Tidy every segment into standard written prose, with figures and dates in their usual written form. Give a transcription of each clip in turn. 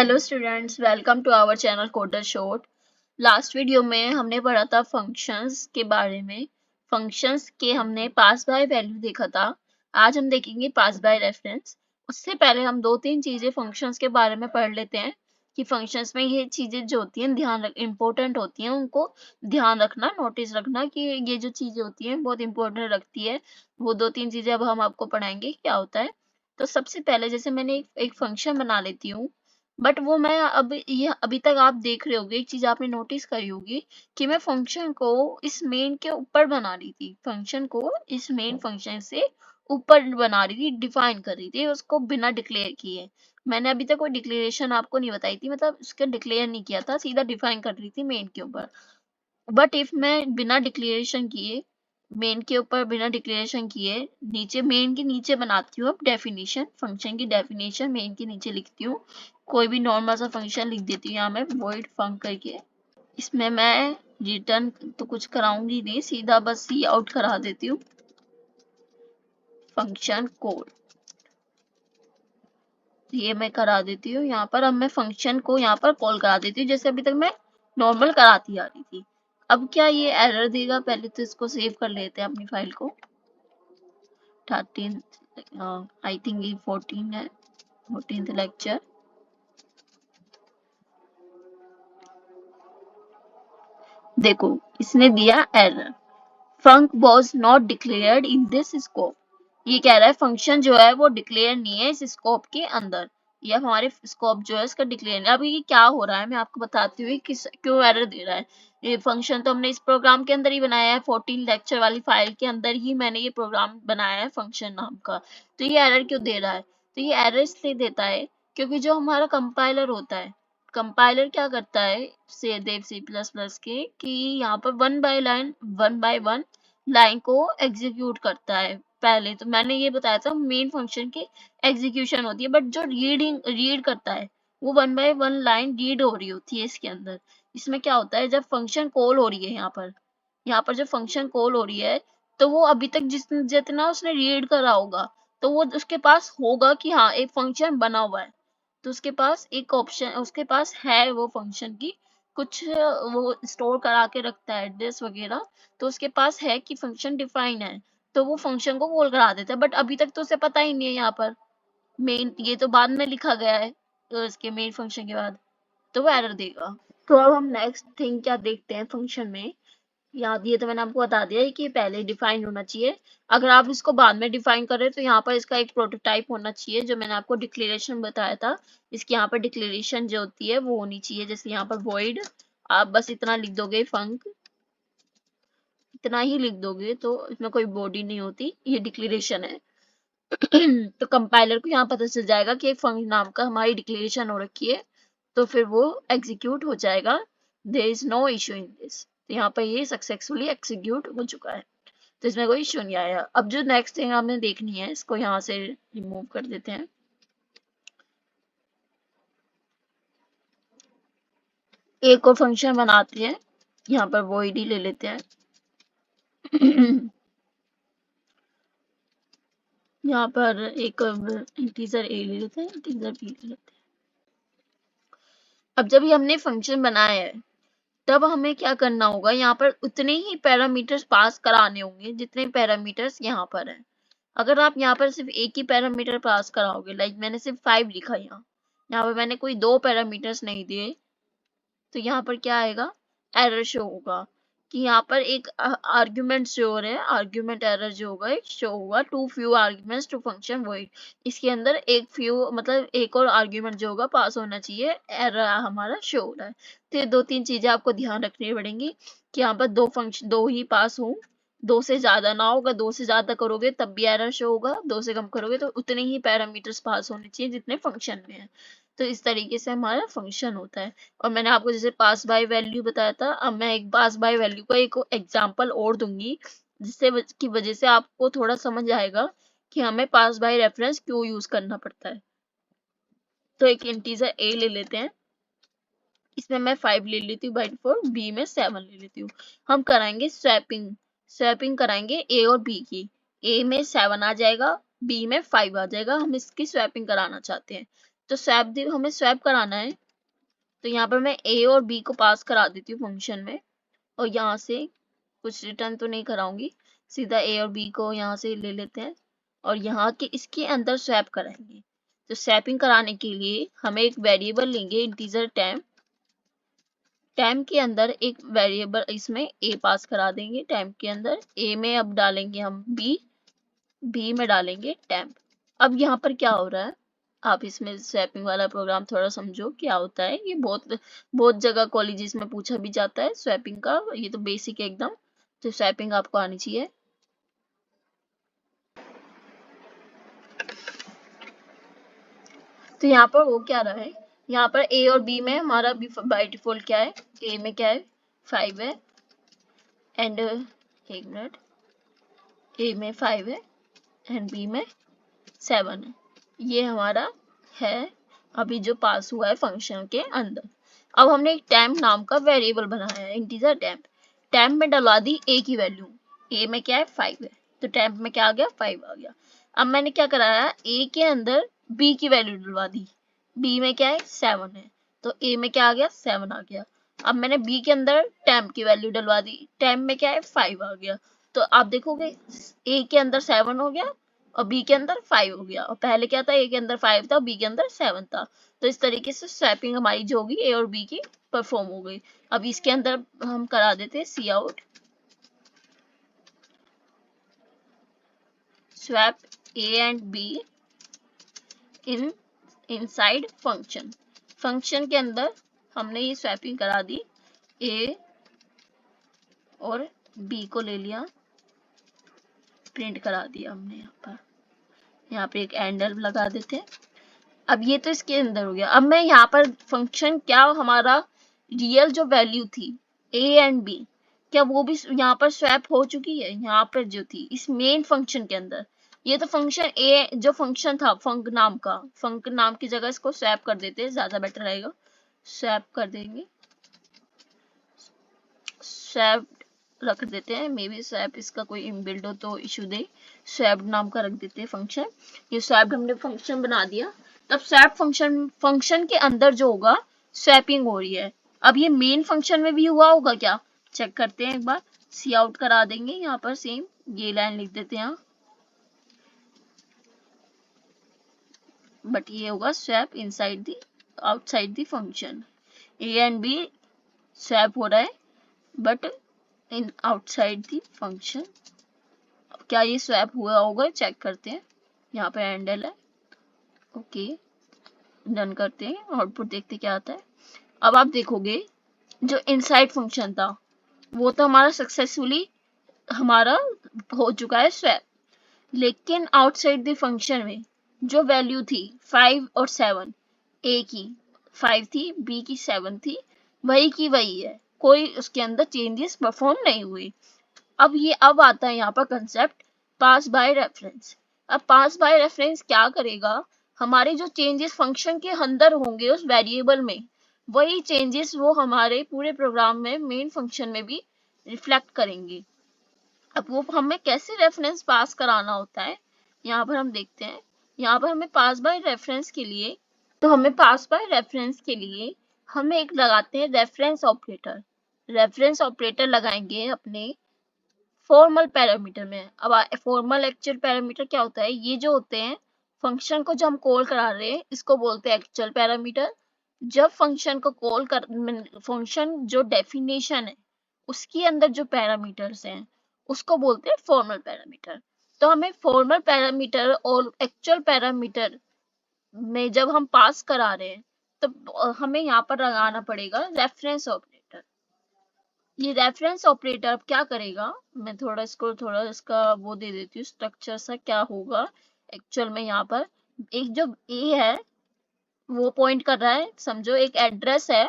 Hello students, welcome to our channel coder short. Last video में हमने पढ़ा था फंक्शंस के बारे में। फंक्शंस के हमने पास बाय वैल्यू देखा था। आज हम देखेंगे पास बाय रेफरेंस। उससे पहले हम दो तीन चीजें फंक्शंस के बारे में पढ़ लेते हैं कि फंक्शंस में ये चीजें जो होती हैं इम्पोर्टेंट होती हैं, उनको ध्यान रखना, नोटिस रखना कि ये जो चीजें होती हैं बहुत इंपॉर्टेंट रखती है। वो दो तीन चीजें अब हम आपको पढ़ाएंगे क्या होता है। तो सबसे पहले जैसे मैंने एक फंक्शन बना लेती हूँ, बट वो मैं अभी तक आप देख रहे होगे, एक चीज आपने नोटिस करी होगी कि मैं फंक्शन को इस मेन के ऊपर बना रही थी, फंक्शन को इस मेन फंक्शन से ऊपर बना रही थी, डिफाइन कर रही थी उसको बिना डिक्लेयर किए। मैंने अभी तक कोई डिक्लेरेशन आपको नहीं बताई थी, मतलब उसका डिक्लेयर नहीं किया था, सीधा डिफाइन कर रही थी मेन के ऊपर। बट इफ मैं बिना डिक्लेरेशन किए मेन के ऊपर बिना डिक्लेरेशन किए नीचे मेन के नीचे बनाती हूँ अब डेफिनेशन, फंक्शन की डेफिनेशन मेन के नीचे लिखती हूँ। कोई भी नॉर्मल सा फंक्शन लिख देती हूँ यहाँ मैं void func करके। इसमें मैं रिटर्न तो कुछ कराऊंगी नहीं, सीधा बस सी आउट करा देती हूँ फंक्शन कोड। ये मैं करा देती हूँ यहाँ पर। अब मैं फंक्शन को यहाँ पर कॉल करा देती हूँ जैसे अभी तक मैं नॉर्मल कराती आ रही थी। अब क्या ये एरर देगा? पहले तो इसको सेव कर लेते हैं अपनी फाइल को। 13 आई थिंक ये 14 है, 14th लेक्चर। देखो इसने दिया error, funk was not declared in this scope. ये कह रहा है फंक्शन जो है वो डिक्लेयर नहीं है इस स्कोप के अंदर, या हमारे स्कोप जो है इसका डिक्लेयर नहीं। अब ये क्या हो रहा है मैं आपको बताती हूँ किस क्यों एरर दे रहा है। ये फंक्शन तो हमने इस प्रोग्राम के अंदर ही बनाया है, 14 लेक्चर वाली फाइल के अंदर ही मैंने ये प्रोग्राम बनाया है फंक्शन नाम का। तो ये एरर क्यों दे रहा है? तो ये एरर इसलिए देता है क्योंकि जो हमारा कंपाइलर होता है, कंपाइलर क्या करता है से देव सी प्लस प्लस के कि यहाँ पर वन बाय वन लाइन को एग्जीक्यूट करता है। पहले तो मैंने ये बताया था मेन फंक्शन की एग्जीक्यूशन होती है, बट जो रीड करता है वो one by one line read हो रही होती है इसके अंदर। इसमें क्या होता है जब फंक्शन कॉल हो रही है यहाँ पर जब फंक्शन कॉल हो रही है तो वो अभी तक जितना उसने रीड करा होगा तो वो उसके पास होगा कि हाँ एक फंक्शन बना हुआ है। तो उसके पास एक ऑप्शन उसके पास है वो फंक्शन की कुछ वो स्टोर करा के रखता है एड्रेस वगैरह। तो उसके पास है कि फंक्शन डिफाइन है, तो वो फंक्शन को कॉल करा देता है। बट अभी तक तो उसे पता ही नहीं है यहाँ पर मेन, ये तो बाद में लिखा गया है तो इसके मेन फंक्शन के बाद, तो वो एरर देगा। तो अब हम नेक्स्ट थिंग क्या देखते हैं फंक्शन में। याद, ये तो मैंने आपको बता दिया है कि पहले डिफाइन होना चाहिए। अगर आप इसको बाद में डिफाइन कर रहे हैं तो यहाँ पर इसका एक प्रोटोटाइप होना चाहिए, जो मैंने आपको डिक्लेरेशन बताया था। इसकी यहाँ पर डिक्लेरेशन जो होती है वो होनी चाहिए, जैसे यहाँ पर void, आप बस इतना लिख दोगे फंक, इतना ही लिख दोगे तो इसमें कोई बॉडी नहीं होती, ये डिक्लेरेशन है। तो कंपाइलर को यहाँ पता चल जाएगा कि एक फंक नाम का हमारी डिक्लेरेशन हो रखी है, तो फिर वो एग्जीक्यूट हो जाएगा। There is no issue in this. तो यहाँ पर ये सक्सेसफुली एग्जीक्यूट हो चुका है, तो इसमें कोई इशू नहीं आया। अब जो नेक्स्ट थिंग हमने देखनी है, इसको यहाँ से रिमूव कर देते हैं। एक और फंक्शन बनाते हैं, यहाँ पर void ही ले लेते हैं। यहाँ पर एक इंटीजर a ले लेते हैं, इंटीजर b ले लेते हैं। अब जब ये हमने फंक्शन बनाया है तब हमें क्या करना होगा, यहाँ पर उतने ही पैरामीटर्स पास कराने होंगे जितने पैरामीटर्स यहाँ पर हैं। अगर आप यहाँ पर सिर्फ एक ही पैरामीटर पास कराओगे, लाइक मैंने सिर्फ 5 लिखा यहाँ पर मैंने कोई 2 पैरामीटर्स नहीं दिए, तो यहाँ पर क्या आएगा, एरर शो होगा कि यहाँ पर एक आर्ग्यूमेंट शो हो रहा है, आर्ग्यूमेंट एरर जो होगा एक शो होगा, too few arguments to function void। इसके अंदर एक फ्यू मतलब एक और आर्ग्यूमेंट जो होगा पास होना चाहिए, एरर हमारा शो हो रहा है। तो ये दो तीन चीजें आपको ध्यान रखनी पड़ेंगी कि यहाँ पर दो ही पास हो, दो से ज्यादा ना होगा, दो से ज्यादा करोगे तब भी एरर शो होगा, दो से कम करोगे तो उतने ही पैरामीटर्स पास होने चाहिए जितने फंक्शन में है। तो इस तरीके से हमारा फंक्शन होता है। और मैंने आपको जैसे पास बाय वैल्यू बताया था, अब मैं एक पास बाय वैल्यू का एक एग्जांपल और दूंगी जिससे की वजह से आपको थोड़ा समझ आएगा कि हमें पास बाय रेफरेंस क्यों यूज करना पड़ता है। तो एक इंटीजर a ले लेते हैं, इसमें मैं 5 ले लेती हूँ बाय डिफॉल्ट, b में 7 ले लेती हूँ। हम कराएंगे स्वैपिंग कराएंगे a और b की। a में 7 आ जाएगा, b में 5 आ जाएगा, हम इसकी स्वैपिंग कराना चाहते हैं। तो स्वैप हमें स्वैप कराना है, तो यहाँ पर मैं a और b को पास करा देती हूँ फंक्शन में, और यहाँ से कुछ रिटर्न तो नहीं कराऊंगी, सीधा a और b को यहाँ से ले लेते हैं और यहाँ के इसके अंदर स्वैप कराएंगे। तो स्वैपिंग कराने के लिए हमें एक वेरिएबल लेंगे इंटीजर टेम्प, टेम्प के अंदर एक वेरिएबल इसमें a पास करा देंगे, टेम्प के अंदर a में अब डालेंगे हम b में डालेंगे टेम्प। अब यहाँ पर क्या हो रहा है, आप इसमें स्वैपिंग वाला प्रोग्राम थोड़ा समझो क्या होता है। ये बहुत जगह कॉलेजेस में पूछा भी जाता है स्वैपिंग का, ये तो बेसिक है एकदम, तो स्वैपिंग आपको आनी चाहिए। तो यहाँ पर वो क्या रहा है, यहाँ पर a और b में हमारा बाय डिफॉल्ट क्या है, a में क्या है 5 है, एंड एक मिनट, a में 5 है एंड b में 7 है, ये हमारा है अभी जो पास हुआ है फंक्शन के अंदर। अब हमने एक टेम्प नाम का वेरिएबल बनाया है इंटीजर टेम्प, टेम्प में डलवा दी a की वैल्यू, a में क्या है 5 है, तो टेम्प में क्या आ गया 5 आ गया। अब मैंने क्या कराया, a के अंदर b की वैल्यू डलवा दी, b में क्या है 7 है, तो a में क्या आ गया 7 आ गया। अब मैंने b के अंदर टेम्प की वैल्यू डलवा दी, टेम्प में क्या है 5 आ गया, तो आप देखोगे a के अंदर 7 हो गया और b के अंदर 5 हो गया, और पहले क्या था a के अंदर 5 था, b के अंदर 7 था। तो इस तरीके से स्वैपिंग हमारी जो होगी a और b की परफॉर्म हो गई। अब इसके अंदर हम करा देते हैं C out swap a and b in inside function, function के अंदर हमने ये स्वैपिंग करा दी, a और b को ले लिया, प्रिंट करा दिया हमने यहाँ पे एक एंडल लगा देते हैं। अब ये तो इसके अंदर हो गया। अब मैं यहाँ पर फंक्शन क्या हमारा रियल जो वैल्यू थी a एंड b, क्या वो भी यहाँ पर स्वैप हो चुकी है, यहाँ पर जो थी इस मेन फंक्शन के अंदर। ये तो फंक्शन a जो फंक्शन था फंक नाम का, फंक नाम की जगह इसको स्वैप कर देते हैं, ज्यादा बेटर रहेगा, स्वैप कर देंगे, स्वैप रख देते हैं, मे बी स्वैप इसका कोई इनबिल्ड हो तो इशू दे, स्वैप नाम का रख देते हैं फंक्शन। ये स्वैप हमने फंक्शन बना दिया, तब स्वैप फंक्शन के अंदर जो होगा स्वैपिंग हो रही है। अब ये मेन फंक्शन में भी हुआ होगा क्या, चेक करते हैं एक बार, सी आउट करा देंगे, यहाँ पर सेम ये लाइन लिख देते हैं, बट ये होगा swap inside the outside the function, a and b swap हो रहा है but in outside the function. क्या ये स्वैप हुआ होगा, चेक करते हैं, यहाँ पे हैंडल है, ओके डन करते हैं, आउटपुट देखते क्या आता है। अब आप देखोगे जो इनसाइड फंक्शन था वो तो हमारा सक्सेसफुली हमारा हो चुका है स्वैप, लेकिन आउटसाइड द फंक्शन में जो वैल्यू थी 5 और 7, ए की 5 थी बी की 7 थी, वही की वही है, कोई उसके अंदर चेंजेस परफॉर्म नहीं हुए। अब आता है यहाँ पर कंसेप्ट पास बाय रेफरेंस। अब पास बाय रेफरेंस क्या करेगा, हमारे जो चेंजेस फंक्शन के अंदर होंगे उस वेरिएबल में, वही चेंजेस वो हमारे पूरे प्रोग्राम में मेन फंक्शन में भी रिफ्लेक्ट करेंगे। अब वो हमें कैसे रेफरेंस पास कराना होता है, यहाँ पर हम देखते हैं, यहाँ पर हमें पास बाय रेफरेंस के लिए, तो हमें पास बाय रेफरेंस के लिए हमें एक लगाते हैं रेफरेंस ऑपरेटर, रेफरेंस ऑपरेटर लगाएंगे अपने फॉर्मल पैरामीटर में। अब फॉर्मल एक्चुअल पैरामीटर क्या होता है, ये जो होते हैं फंक्शन को जो हम कॉल करा रहे हैं इसको बोलते हैं एक्चुअल पैरामीटर। जब फंक्शन को कॉल कर फंक्शन जो डेफिनेशन है उसके अंदर जो पैरामीटर्स हैं उसको बोलते हैं फॉर्मल पैरामीटर। तो हमें फॉर्मल पैरामीटर और एक्चुअल पैरामीटर में जब हम पास करा रहे हैं तो हमें यहाँ पर लगाना पड़ेगा रेफरेंस ऑपरेटर। ये रेफरेंस ऑपरेटर क्या करेगा, मैं थोड़ा इसका वो दे देती हूँ स्ट्रक्चर सा क्या होगा एक्चुअल में। यहाँ पर एक जो ए है वो पॉइंट कर रहा है, समझो एक एड्रेस है,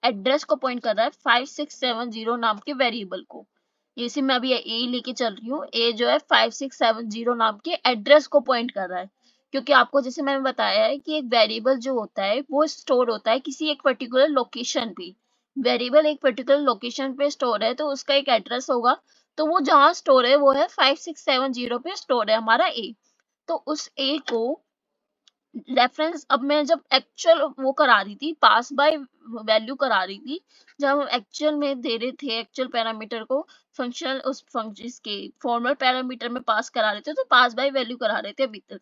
एड्रेस को पॉइंट कर रहा है 5670 नाम के वेरिएबल को। इसी में अभी ए लेके चल रही हूँ, ए जो है 5670 नाम के एड्रेस को पॉइंट कर रहा है, क्योंकि आपको जैसे मैंने बताया है कि एक वेरिएबल जो होता है वो स्टोर होता है किसी एक पर्टिकुलर लोकेशन पे, वेरिएबल एक पर्टिकुलर लोकेशन पे स्टोर है तो उसका एक एड्रेस होगा, तो वो जहाँ स्टोर है वो है 5670 पे स्टोर है हमारा ए। तो उस ए को रेफरेंस, अब मैं जब एक्चुअल वो करा रही थी, पास बाय वैल्यू करा रही थी, जब हम एक्चुअल में दे रहे थे एक्चुअल पैरामीटर को फंक्शनल उस फंक्शन के फॉर्मल पैरामीटर में पास करा रहे थे, तो पास बाय वैल्यू करा रहे थे अभी तक।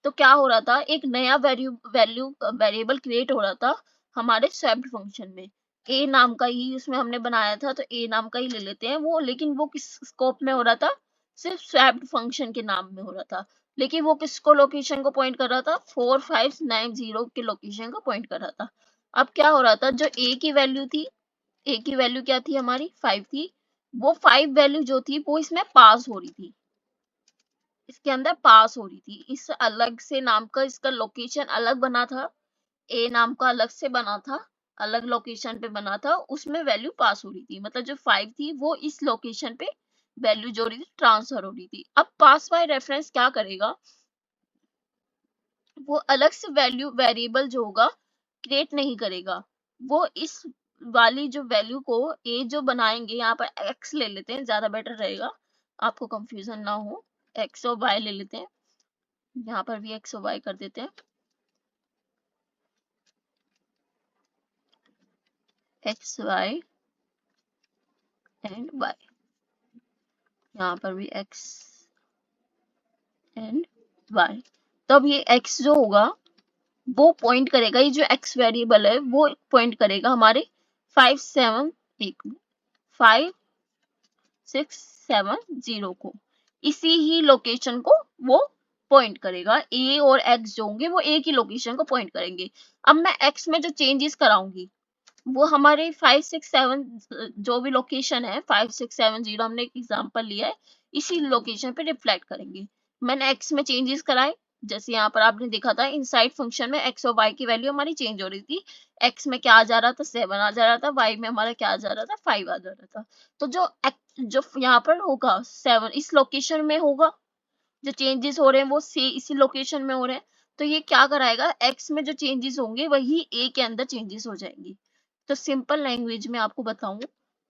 तो क्या हो रहा था, एक नया वैल्यू वेरिएबल क्रिएट हो रहा था हमारे स्वेप्ड फंक्शन में। ए नाम का ही उसमें हमने बनाया था, तो ए नाम का ही ले लेते हैं वो, लेकिन वो किस स्कोप में हो रहा था, सिर्फ स्वेप्ड फंक्शन के नाम में हो रहा था, लेकिन वो किसको लोकेशन को पॉइंट कर रहा था, 4590 के लोकेशन को पॉइंट कर रहा था। अब क्या हो रहा था, जो ए की वैल्यू थी, ए की वैल्यू क्या थी हमारी 5 थी, वो 5 वैल्यू जो थी वो इसमें पास हो रही थी, इसके अंदर पास हो रही थी, इस अलग से नाम का इसका लोकेशन अलग बना था, ए नाम का अलग से बना था, अलग लोकेशन पे बना था, उसमें वैल्यू पास हो रही थी, मतलब जो 5 थी वो इस लोकेशन पे वैल्यू जो रही थी ट्रांसफर हो रही थी। अब पास बाय रेफरेंस क्या करेगा, वो अलग से वैल्यू वेरिएबल जो होगा क्रिएट नहीं करेगा, वो इस वाली जो वैल्यू को ए जो बनाएंगे, यहाँ पर एक्स ले लेते हैं, ज्यादा बेटर रहेगा, आपको कंफ्यूजन ना हो, एक्स और वाई ले लेते हैं, यहाँ पर भी एक्स और वाई कर देते हैं, एक्स वाई एंड वाई, यहाँ पर भी एक्स एंड वाई। तो अब ये x जो होगा वो पॉइंट करेगा, ये जो x वेरिएबल है वो पॉइंट करेगा हमारे 5670 को, इसी ही लोकेशन को वो पॉइंट करेगा, a और x जो होंगे वो एक ही लोकेशन को पॉइंट करेंगे। अब मैं x में जो चेंजेस कराऊंगी वो हमारे 567 जो भी लोकेशन है 5670 हमने एक एग्जांपल लिया है, इसी लोकेशन पे रिफ्लेक्ट करेंगे। मैंने x में चेंजेस कराए, जैसे यहाँ पर आपने देखा था इनसाइड फंक्शन में x और y की वैल्यू हमारी चेंज हो रही थी, x में क्या आ जा रहा था 7 आ जा रहा था, y में हमारा क्या आ जा रहा था 5 आ जा रहा था। तो जो यहाँ पर होगा 7 इस लोकेशन में होगा, जो चेंजेस हो रहे हैं वो इसी लोकेशन में हो रहे हैं, तो ये क्या कराएगा, x में जो चेंजेस होंगे वही a के अंदर चेंजेस हो जाएंगी। तो सिंपल लैंग्वेज में आपको बताऊं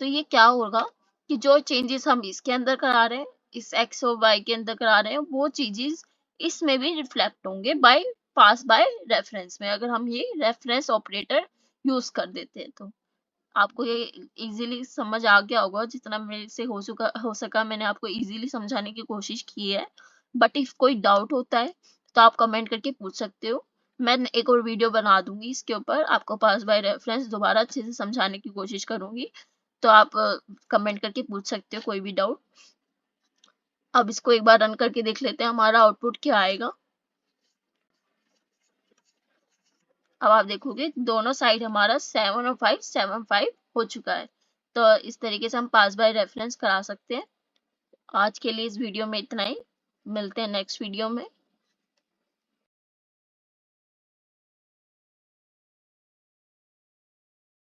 तो ये क्या होगा कि जो चेंजेस हम इसके अंदर करा रहे हैं, इस x और y के अंदर करा रहे हैं, वो चीजेस इसमें भी रिफ्लेक्ट होंगे बाय पास बाय रेफरेंस में, अगर हम ये रेफरेंस ऑपरेटर यूज कर देते हैं तो। आपको ये इजीली समझ आ गया होगा, जितना मेरे से हो सका मैंने आपको इजीली समझाने की कोशिश की है। बट इफ कोई डाउट होता है तो आप कमेंट करके पूछ सकते हो, मैं एक और वीडियो बना दूंगी इसके ऊपर, आपको पास बाय रेफरेंस दोबारा अच्छे से समझाने की कोशिश करूंगी, तो आप कमेंट करके पूछ सकते हो कोई भी डाउट। अब इसको एक बार रन करके देख लेते हैं हमारा आउटपुट क्या आएगा। अब आप देखोगे दोनों साइड हमारा 7 और 5 7 5 हो चुका है। तो इस तरीके से हम पास बाय रेफरेंस करा सकते हैं। आज के लिए इस वीडियो में इतना ही, मिलते हैं नेक्स्ट वीडियो में।